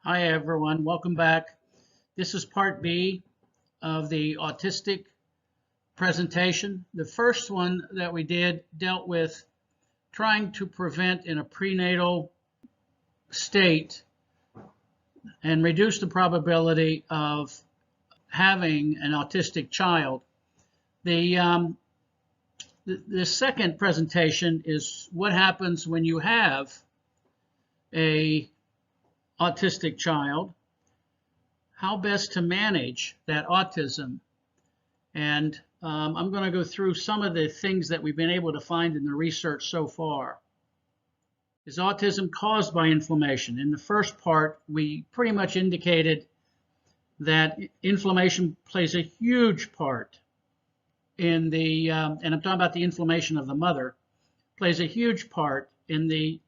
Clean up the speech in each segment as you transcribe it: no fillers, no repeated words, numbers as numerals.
Hi everyone, welcome back. This is part B of the autistic presentation. The first one that we did dealt with trying to prevent in a prenatal state and reduce the probability of having an autistic child. The second presentation is what happens when you have a autistic child, how best to manage that autism. And I'm going to go through some of the things that we've been able to find in the research so far. Is autism caused by inflammation? In the first part, we pretty much indicated that inflammation plays a huge part in the, and I'm talking about the inflammation of the mother, plays a huge part in the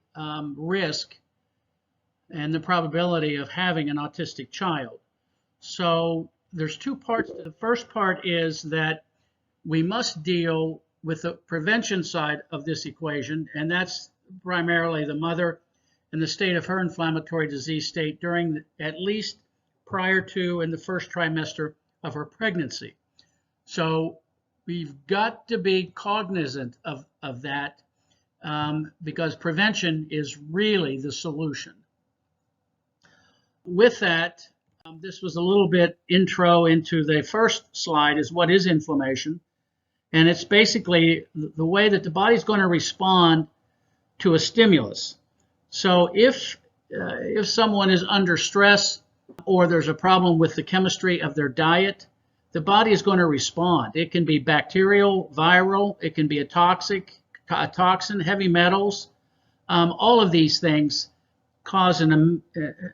risk and the probability of having an autistic child. So there's two parts. The first part is that we must deal with the prevention side of this equation, and that's primarily the mother and the state of her inflammatory disease state during at least prior to and the first trimester of her pregnancy. So we've got to be cognizant of that because prevention is really the solution. With that, this was a little bit intro into the first slide is what is inflammation. And it's basically the way that the body's going to respond to a stimulus. So if someone is under stress or there's a problem with the chemistry of their diet, the body is going to respond. It can be bacterial, viral, it can be a toxin, heavy metals. All of these things cause an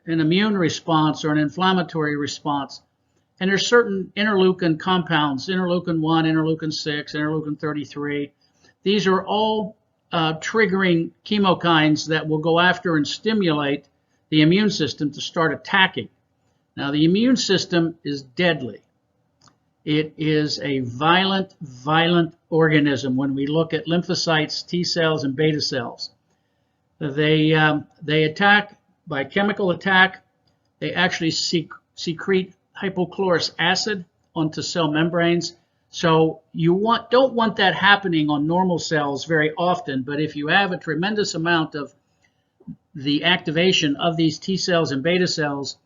immune response or an inflammatory response. And there's certain interleukin compounds, interleukin 1, interleukin 6, interleukin 33. These are all triggering chemokines that will go after and stimulate the immune system to start attacking. Now, the immune system is deadly. It is a violent organism when we look at lymphocytes, T cells, and beta cells. They attack by chemical attack. They actually secrete hypochlorous acid onto cell membranes. So you don't want that happening on normal cells very often, but if you have a tremendous amount of the activation of these T cells and beta cells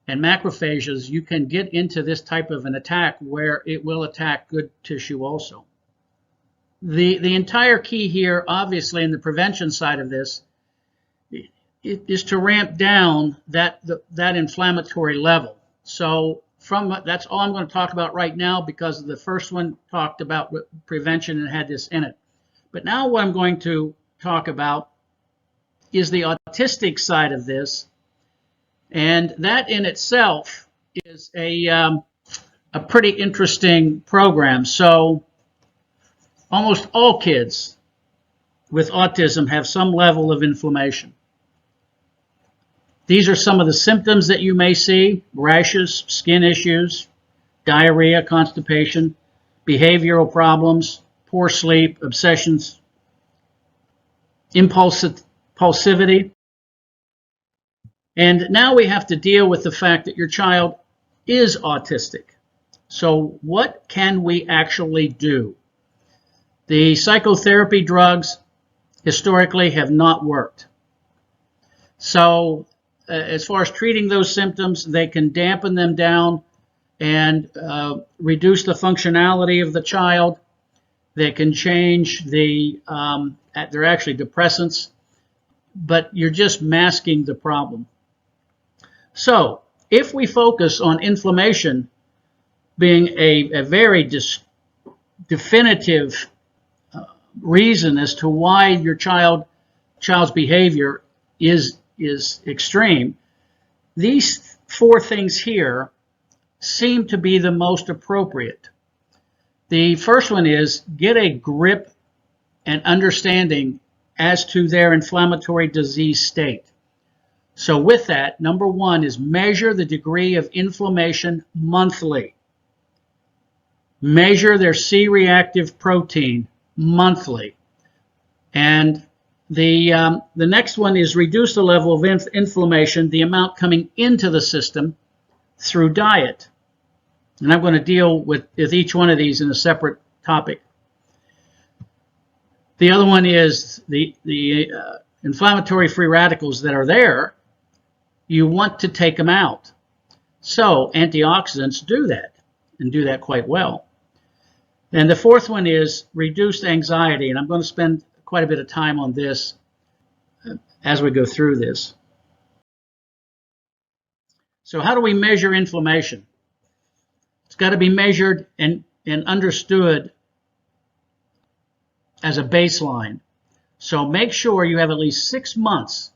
and macrophages, you can get into this type of an attack where it will attack good tissue also. The entire key here, obviously, in the prevention side of this, is to ramp down that inflammatory level. So that's all I'm going to talk about right now because the first one talked about prevention and had this in it. But now what I'm going to talk about is the autistic side of this, and that in itself is a pretty interesting program. So almost all kids with autism have some level of inflammation. These are some of the symptoms that you may see: rashes, skin issues, diarrhea, constipation, behavioral problems, poor sleep, obsessions, impulsivity. And now we have to deal with the fact that your child is autistic. So what can we actually do? The psychotherapy drugs historically have not worked. So as far as treating those symptoms, they can dampen them down and reduce the functionality of the child. They can change they're actually depressants, but you're just masking the problem. So if we focus on inflammation being a very definitive reason as to why your child's behavior is extreme, these four things here seem to be the most appropriate. The first one is get a grip and understanding as to their inflammatory disease state. So with that, number one is measure the degree of inflammation monthly. Measure their C-reactive protein monthly. And The next one is reduce the level of inflammation, the amount coming into the system through diet. And I'm going to deal with each one of these in a separate topic. The other one is the inflammatory free radicals that are there. You want to take them out. So antioxidants do that, and do that quite well. And the fourth one is reduced anxiety, and I'm going to spend quite a bit of time on this as we go through this. So how do we measure inflammation? It's got to be measured and understood as a baseline. So make sure you have at least 6 months.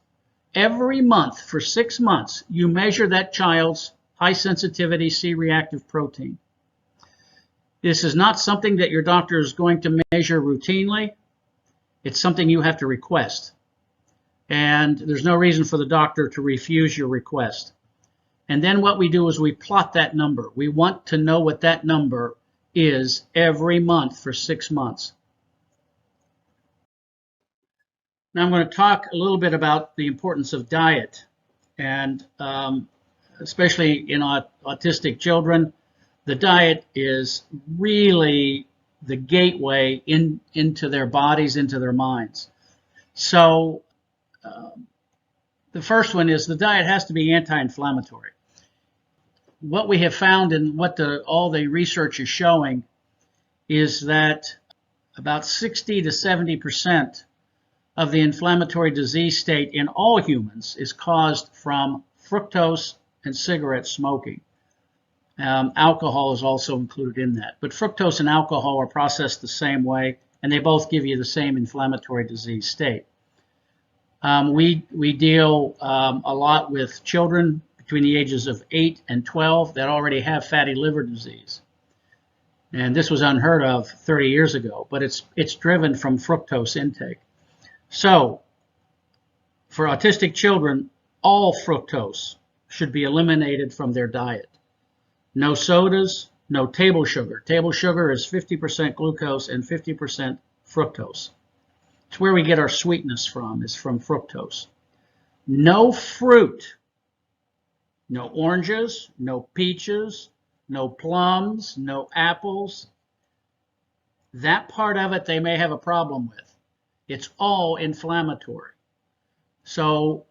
Every month for 6 months, you measure that child's high sensitivity C-reactive protein. This is not something that your doctor is going to measure routinely. It's something you have to request. And there's no reason for the doctor to refuse your request. And then what we do is we plot that number. We want to know what that number is every month for 6 months. Now I'm going to talk a little bit about the importance of diet, and especially in autistic children, the diet is really the gateway into their bodies, into their minds. So the first one is the diet has to be anti-inflammatory. What we have found and what all the research is showing is that about 60 to 70% of the inflammatory disease state in all humans is caused from fructose and cigarette smoking. Alcohol is also included in that. But fructose and alcohol are processed the same way, and they both give you the same inflammatory disease state. We deal a lot with children between the ages of 8 and 12 that already have fatty liver disease. And this was unheard of 30 years ago, but it's driven from fructose intake. So, for autistic children, all fructose should be eliminated from their diet. No sodas, no table sugar. Table sugar is 50% glucose and 50% fructose. It's where we get our sweetness from, is from fructose. No fruit. No oranges, no peaches, no plums, no apples. That part of it they may have a problem with. It's all inflammatory. So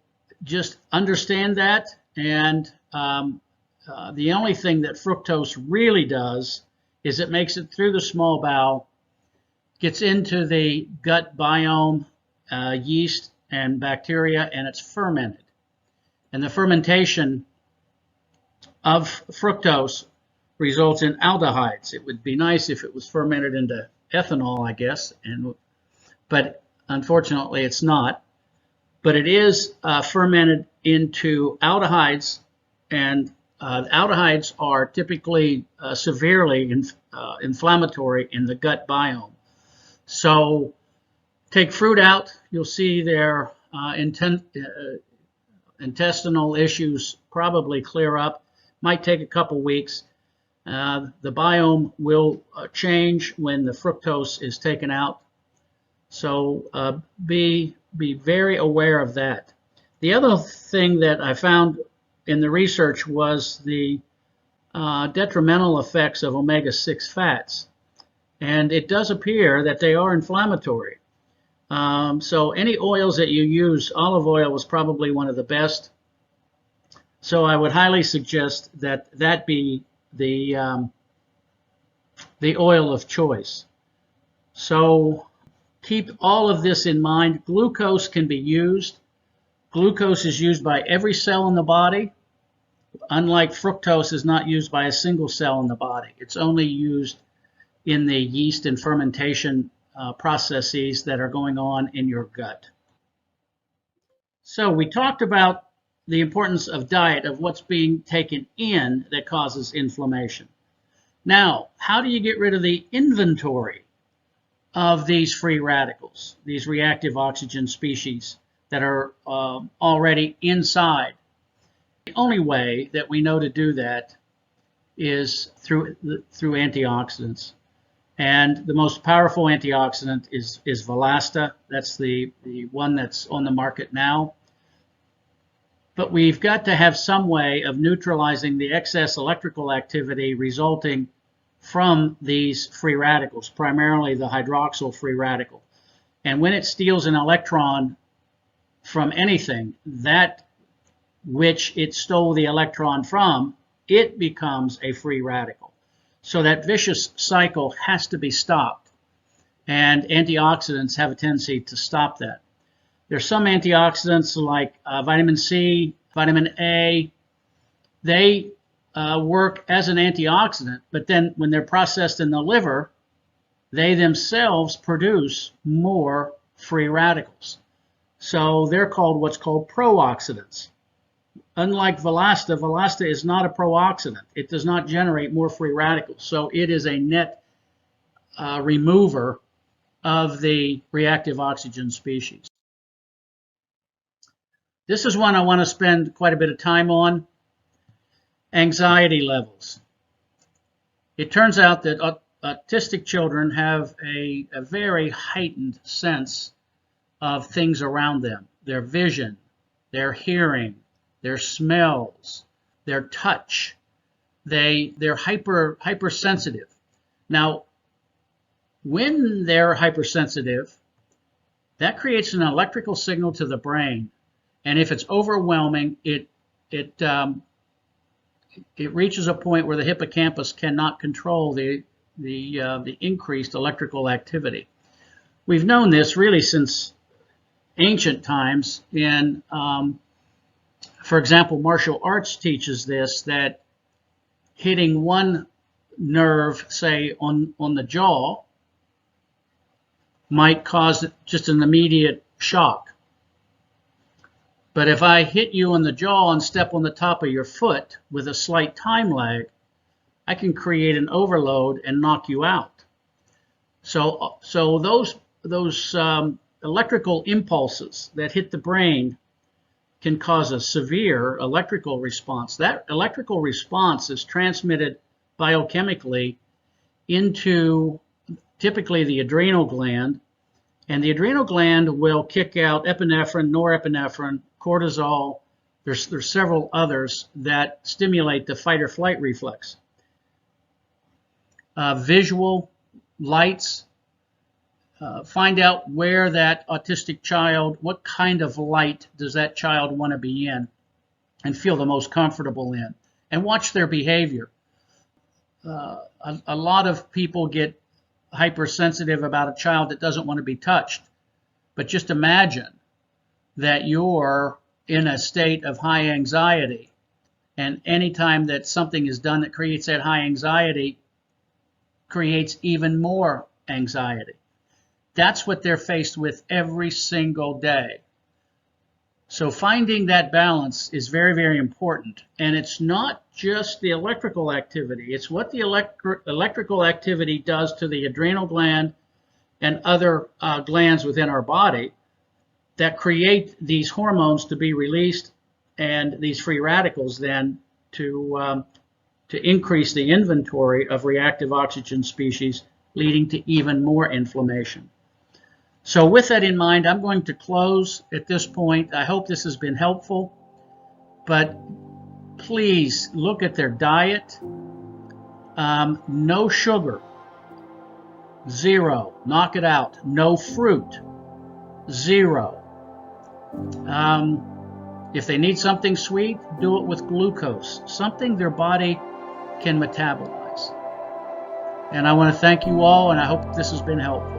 just understand that, and the only thing that fructose really does is it makes it through the small bowel, gets into the gut biome, yeast and bacteria, and it's fermented. And the fermentation of fructose results in aldehydes. It would be nice if it was fermented into ethanol, I guess, but unfortunately it's not. But it is fermented into aldehydes, and aldehydes are typically severely inflammatory in the gut biome. So take fruit out, you'll see their intestinal issues probably clear up. Might take a couple weeks. The biome will change when the fructose is taken out. So be very aware of that. The other thing that I found in the research was the detrimental effects of omega-6 fats. And it does appear that they are inflammatory. So any oils that you use, olive oil was probably one of the best. So I would highly suggest that be the oil of choice. So keep all of this in mind. Glucose can be used. Glucose is used by every cell in the body. Unlike fructose, is not used by a single cell in the body. It's only used in the yeast and fermentation processes that are going on in your gut. So we talked about the importance of diet, of what's being taken in that causes inflammation. Now, how do you get rid of the inventory of these free radicals, these reactive oxygen species that are already inside? The only way that we know to do that is through antioxidants. And the most powerful antioxidant is Volasta. That's the one that's on the market now. But we've got to have some way of neutralizing the excess electrical activity resulting from these free radicals, primarily the hydroxyl free radical. And when it steals an electron from anything, that which it stole the electron from, it becomes a free radical. So that vicious cycle has to be stopped. And antioxidants have a tendency to stop that. There's some antioxidants like vitamin C, vitamin A. They work as an antioxidant, but then when they're processed in the liver, they themselves produce more free radicals. So they're called what's called pro-oxidants. Unlike Volasta, Volasta is not a pro-oxidant. It does not generate more free radicals. So it is a net remover of the reactive oxygen species. This is one I want to spend quite a bit of time on. Anxiety levels. It turns out that autistic children have a very heightened sense of things around them. Their vision, their hearing, their smells, their touch. They're hypersensitive. Now, when they're hypersensitive, that creates an electrical signal to the brain. And if it's overwhelming, it reaches a point where the hippocampus cannot control the increased electrical activity. We've known this really since ancient times. In, for example, martial arts teaches this, that hitting one nerve, say on the jaw, might cause just an immediate shock. But if I hit you on the jaw and step on the top of your foot with a slight time lag, I can create an overload and knock you out. So those electrical impulses that hit the brain can cause a severe electrical response. That electrical response is transmitted biochemically into typically the adrenal gland, and the adrenal gland will kick out epinephrine, norepinephrine, cortisol. There's several others that stimulate the fight or flight reflex. Visual, lights, find out where that autistic child, what kind of light does that child want to be in and feel the most comfortable in, and watch their behavior. A lot of people get hypersensitive about a child that doesn't want to be touched, but just imagine that you're in a state of high anxiety, and anytime that something is done that creates that high anxiety creates even more anxiety. That's what they're faced with every single day. So finding that balance is very, very important. And it's not just the electrical activity. It's what the electrical activity does to the adrenal gland and other glands within our body that create these hormones to be released and these free radicals then to increase the inventory of reactive oxygen species, leading to even more inflammation. So with that in mind, I'm going to close at this point. I hope this has been helpful, but please look at their diet. No sugar, 0, knock it out. No fruit, 0. If they need something sweet, do it with glucose, something their body can metabolize. And I want to thank you all, and I hope this has been helpful.